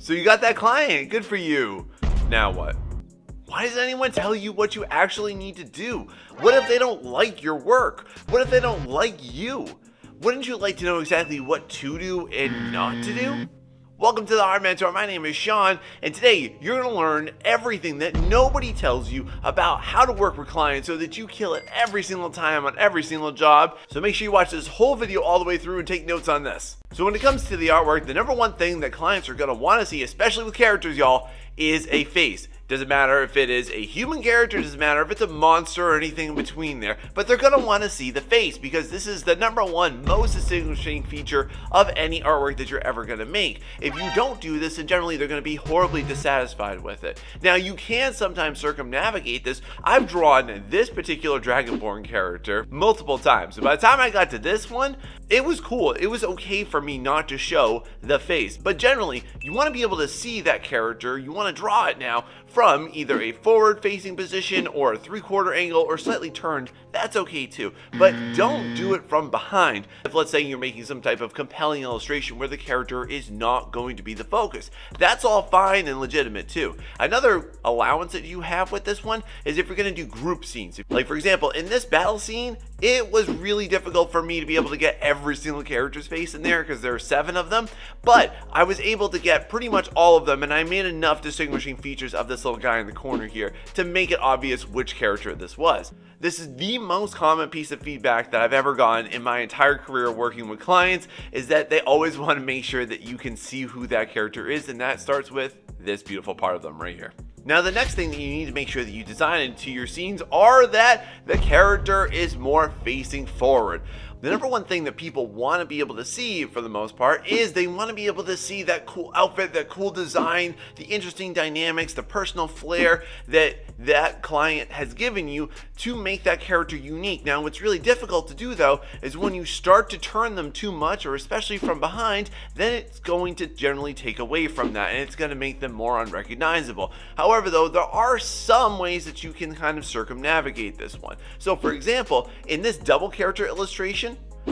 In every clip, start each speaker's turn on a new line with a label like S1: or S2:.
S1: So you got that client, good for you. Now what? Why doesn't anyone tell you what you actually need to do? What if they don't like your work? What if they don't like you? Wouldn't you like to know exactly what to do and not to do? Welcome to the Art Mentor. My name is Sean, and today you're going to learn everything that nobody tells you about how to work with clients so that you kill it every single time on every single job. So make sure you watch this whole video all the way through and take notes on this. So when it comes to the artwork, the number one thing that clients are going to want to see, especially with characters, y'all, is a face. Doesn't matter if it is a human character, doesn't matter if it's a monster or anything in between there, but they're going to want to see the face because this is the number one most distinguishing feature of any artwork that you're ever going to make. If you don't do this, then generally they're going to be horribly dissatisfied with it. Now you can sometimes circumnavigate this. I've drawn this particular Dragonborn character multiple times. So by the time I got to this one, it was cool. It was okay for me not to show the face, but generally you want to be able to see that character. You want to draw it now from either a forward facing position or a 3/4 angle or slightly turned. That's okay too, but don't do it from behind. If let's say you're making some type of compelling illustration where the character is not going to be the focus, that's all fine and legitimate too. Another allowance that you have with this one is if you're going to do group scenes. Like for example, in this battle scene, it was really difficult for me to be able to get every single character's face in there because there are 7 of them, but I was able to get pretty much all of them, and I made enough distinguishing features of this little guy in the corner here to make it obvious which character this was. This is the most common piece of feedback that I've ever gotten in my entire career working with clients, is that they always want to make sure that you can see who that character is, and that starts with this beautiful part of them right here. Now the next thing that you need to make sure that you design into your scenes are that the character is more facing forward. The number one thing that people want to be able to see for the most part is they want to be able to see that cool outfit, that cool design, the interesting dynamics, the personal flair that that client has given you to make that character unique. Now what's really difficult to do though is when you start to turn them too much, or especially from behind, then it's going to generally take away from that and it's going to make them more unrecognizable. However though, there are some ways that you can kind of circumnavigate this one. So for example, in this double character illustration,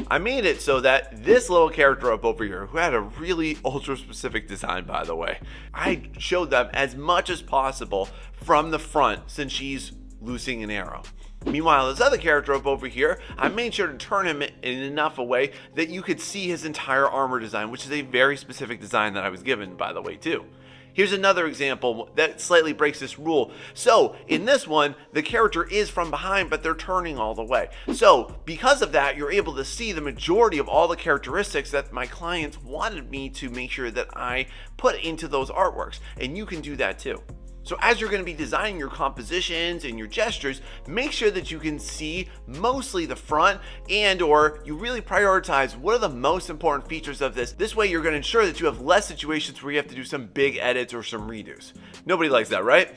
S1: I made it so that this little character up over here, who had a really ultra specific design by the way, I showed them as much as possible from the front since she's loosing an arrow. Meanwhile, this other character up over here, I made sure to turn him in enough a way that you could see his entire armor design, which is a very specific design that I was given by the way too. Here's another example that slightly breaks this rule. So in this one, the character is from behind, but they're turning all the way. So because of that, you're able to see the majority of all the characteristics that my clients wanted me to make sure that I put into those artworks. And you can do that too. So as you're going to be designing your compositions and your gestures, make sure that you can see mostly the front, and or you really prioritize what are the most important features of this. This way you're going to ensure that you have less situations where you have to do some big edits or some redos. Nobody likes that, right?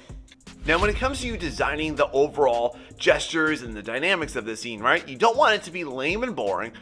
S1: Now when it comes to you designing the overall gestures and the dynamics of the scene, right? You don't want it to be lame and boring,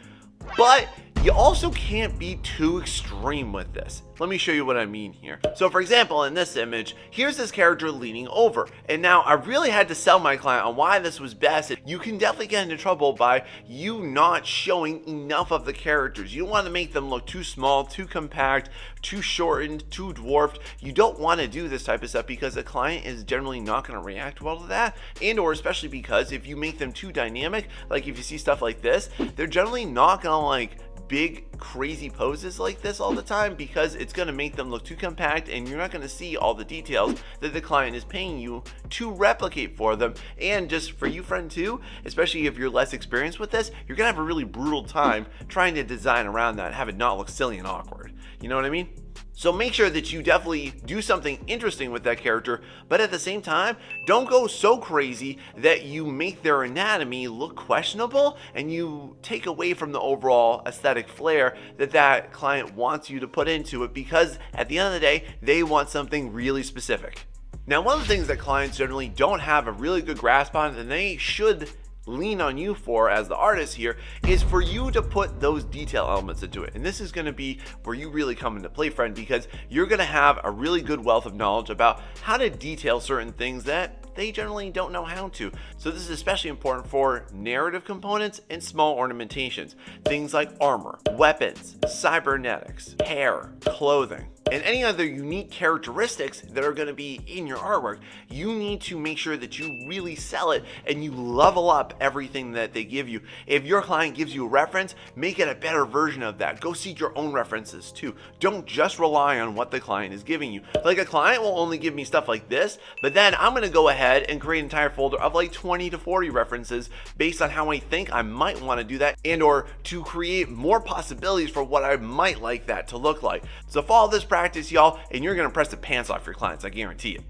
S1: but you also can't be too extreme with this. Let me show you what I mean here. So for example, in this image, here's this character leaning over. And now I really had to sell my client on why this was best. You can definitely get into trouble by you not showing enough of the characters. You don't want to make them look too small, too compact, too shortened, too dwarfed. You don't want to do this type of stuff because the client is generally not going to react well to that. And or especially because if you make them too dynamic, like if you see stuff like this, they're generally not going to like big crazy poses like this all the time because it's going to make them look too compact and you're not going to see all the details that the client is paying you to replicate for them. And just for you friend too, especially if you're less experienced with this, you're going to have a really brutal time trying to design around that, have it not look silly and awkward. You know what I mean? So make sure that you definitely do something interesting with that character, but at the same time, don't go so crazy that you make their anatomy look questionable and you take away from the overall aesthetic flair that that client wants you to put into it, because at the end of the day, they want something really specific. Now, one of the things that clients generally don't have a really good grasp on, and they should lean on you for as the artist here, is for you to put those detail elements into it. And this is going to be where you really come into play, friend, because you're going to have a really good wealth of knowledge about how to detail certain things that they generally don't know how to. So this is especially important for narrative components and small ornamentations. Things like armor, weapons, cybernetics, hair, clothing. and any other unique characteristics that are going to be in your artwork. You need to make sure that you really sell it and you level up everything that they give you. If your client gives you a reference, make it a better version of that. Go seek your own references too. Don't just rely on what the client is giving you. Like, a client will only give me stuff like this, but then I'm going to go ahead and create an entire folder of like 20 to 40 references based on how I think I might want to do that, and or to create more possibilities for what I might like that to look like. So follow this practice, y'all, and you're going to press the pants off your clients, I guarantee it.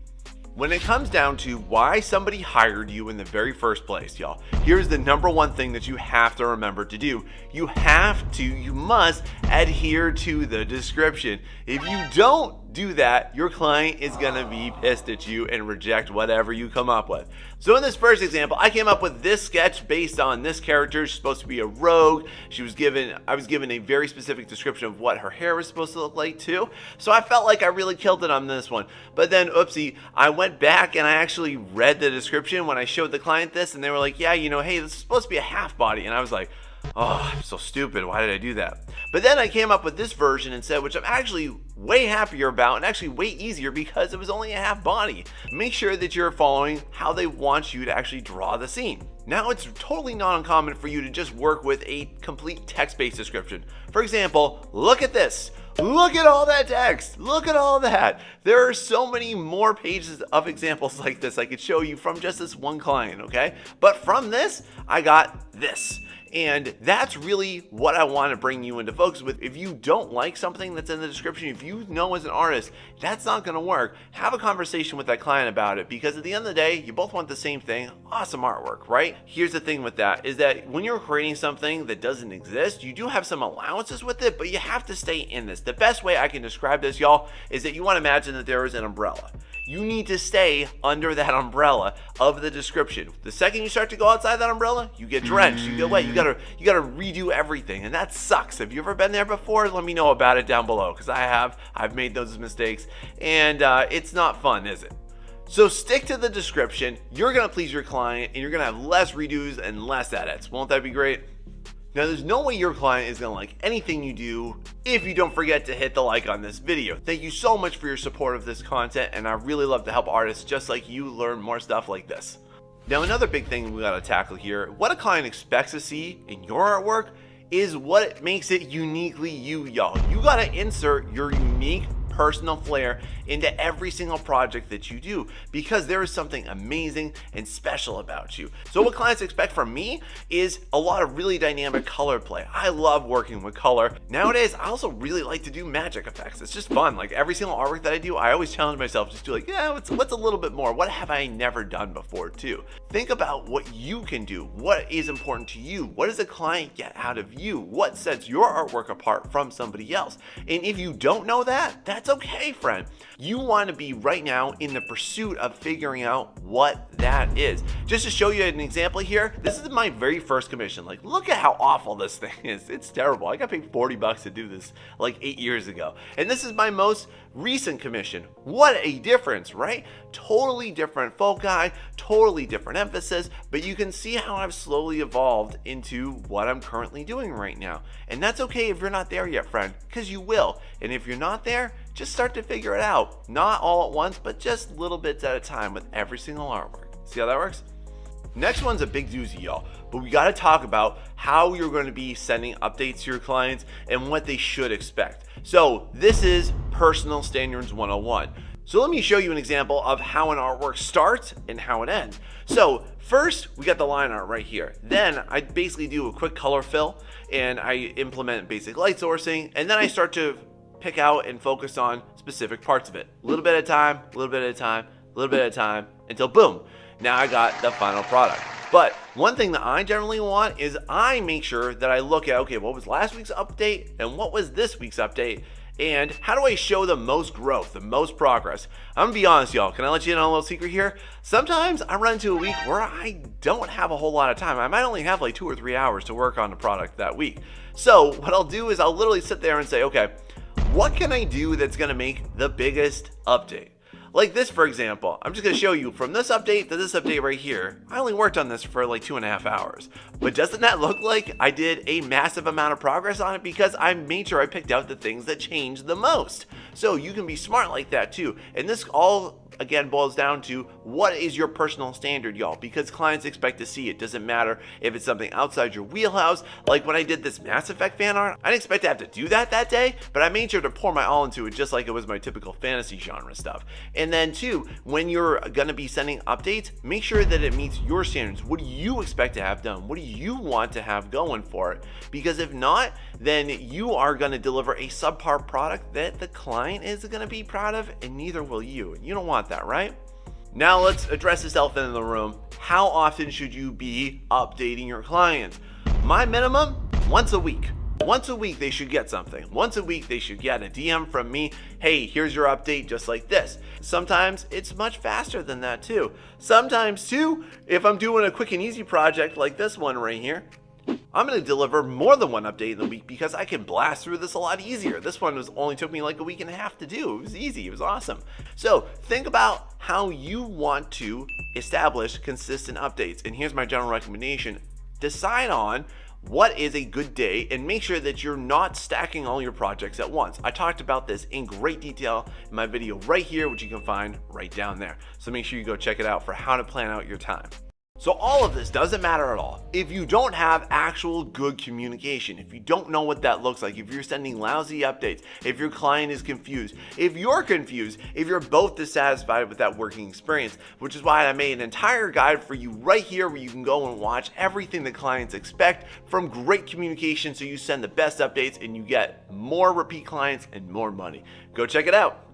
S1: When it comes down to why somebody hired you in the very first place, y'all, here's the number one thing that you have to remember to do. You must adhere to the description. If you don't do that, your client is gonna be pissed at you and reject whatever you come up with. So in this first example, I came up with this sketch based on this character. She's supposed to be a rogue. I was given a very specific description of what her hair was supposed to look like too. So I felt like I really killed it on this one. But then, oopsie, I went back and I actually read the description when I showed the client this, and they were like, yeah, hey, this is supposed to be a half body. And I was like, oh, I'm so stupid. Why did I do that? But then I came up with this version instead, which I'm actually way happier about and actually way easier because it was only a half body. Make sure that you're following how they want you to actually draw the scene. Now, it's totally not uncommon for you to just work with a complete text-based description. For example, look at this. Look at all that text. Look at all that. There are so many more pages of examples like this I could show you from just this one client, okay? But from this, I got this. And that's really what I want to bring you into focus with. If you don't like something that's in the description, if you know as an artist that's not going to work, have a conversation with that client about it, because at the end of the day, you both want the same thing, awesome artwork, right? Here's the thing with that, is that when you're creating something that doesn't exist, you do have some allowances with it, but you have to stay in this. The best way I can describe this, y'all, is that you want to imagine that there is an umbrella. You need to stay under that umbrella of the description. The second you start to go outside that umbrella, you get drenched, you get wet, you gotta redo everything, and that sucks. Have you ever been there before? Let me know about it down below, because I've made those mistakes, and it's not fun, is it? So stick to the description. You're gonna please your client, and you're gonna have less redos and less edits. Won't that be great? Now, there's no way your client is going to like anything you do if you don't forget to hit the like on this video. Thank you so much for your support of this content, and I really love to help artists just like you learn more stuff like this. Now, another big thing we got to tackle here, what a client expects to see in your artwork is what makes it uniquely you, y'all. You got to insert your unique personal flair into every single project that you do, because there is something amazing and special about you. So what clients expect from me is a lot of really dynamic color play. I love working with color. Nowadays, I also really like to do magic effects. It's just fun. Like, every single artwork that I do, I always challenge myself just to like, yeah, what's a little bit more? What have I never done before too? Think about what you can do. What is important to you? What does a client get out of you? What sets your artwork apart from somebody else? And if you don't know that, that's okay, friend. You want to be right now in the pursuit of figuring out what that is. Just to show you an example here, this is my very first commission. Like, look at how awful this thing is. It's terrible. I got paid $40 to do this like 8 years ago. And this is my most recent commission. What a difference, right? Totally different foci, totally different emphasis, but you can see how I've slowly evolved into what I'm currently doing right now. And that's okay if you're not there yet, friend, because you will. And if you're not there, just start to figure it out. Not all at once, but just little bits at a time with every single artwork. See how that works? Next one's a big doozy, y'all, but we got to talk about how you're going to be sending updates to your clients and what they should expect. So this is personal standards 101. So let me show you an example of how an artwork starts and how it ends. So first, we got the line art right here. Then I basically do a quick color fill and I implement basic light sourcing, and then I start to pick out and focus on specific parts of it. A little bit at a time, a little bit at a time, a little bit at a time, until boom, now I got the final product. But one thing that I generally want is I make sure that I look at, okay, what was last week's update and what was this week's update, and how do I show the most growth, the most progress? I'm gonna be honest, y'all. Can I let you in on a little secret here? Sometimes I run into a week where I don't have a whole lot of time. I might only have like 2 or 3 hours to work on the product that week. So what I'll do is I'll literally sit there and say, okay, what can I do that's gonna make the biggest update? Like this, for example. I'm just going to show you from this update to this update right here. I only worked on this for like 2.5 hours. But doesn't that look like I did a massive amount of progress on it? Because I made sure I picked out the things that changed the most. So you can be smart like that too. And this all again boils down to what is your personal standard, y'all, because clients expect to see it. Doesn't matter if it's something outside your wheelhouse. Like when I did this Mass Effect fan art, I didn't expect to have to do that day, but I made sure to pour my all into it, just like it was my typical fantasy genre stuff. And then two, when you're gonna be sending updates, make sure that it meets your standards. What do you expect to have done? What do you want to have going for it? Because if not, then you are gonna deliver a subpar product that the client is gonna be proud of, and neither will you. And you don't want that, right? Now let's address this elephant in the room. How often should you be updating your clients? My minimum, once a week. Once a week they should get something. Once a week they should get a DM from me. Hey, here's your update, just like this. Sometimes it's much faster than that too. Sometimes too, if I'm doing a quick and easy project like this one right here, I'm going to deliver more than one update in the week because I can blast through this a lot easier. This one only took me like a week and a half to do. It was easy. It was awesome. So think about how you want to establish consistent updates. And here's my general recommendation. Decide on what is a good day and make sure that you're not stacking all your projects at once. I talked about this in great detail in my video right here, which you can find right down there. So make sure you go check it out for how to plan out your time. So all of this doesn't matter at all if you don't have actual good communication, if you don't know what that looks like, if you're sending lousy updates, if your client is confused, if you're confused, if you're both dissatisfied with that working experience, which is why I made an entire guide for you right here where you can go and watch everything the clients expect from great communication so you send the best updates and you get more repeat clients and more money. Go check it out.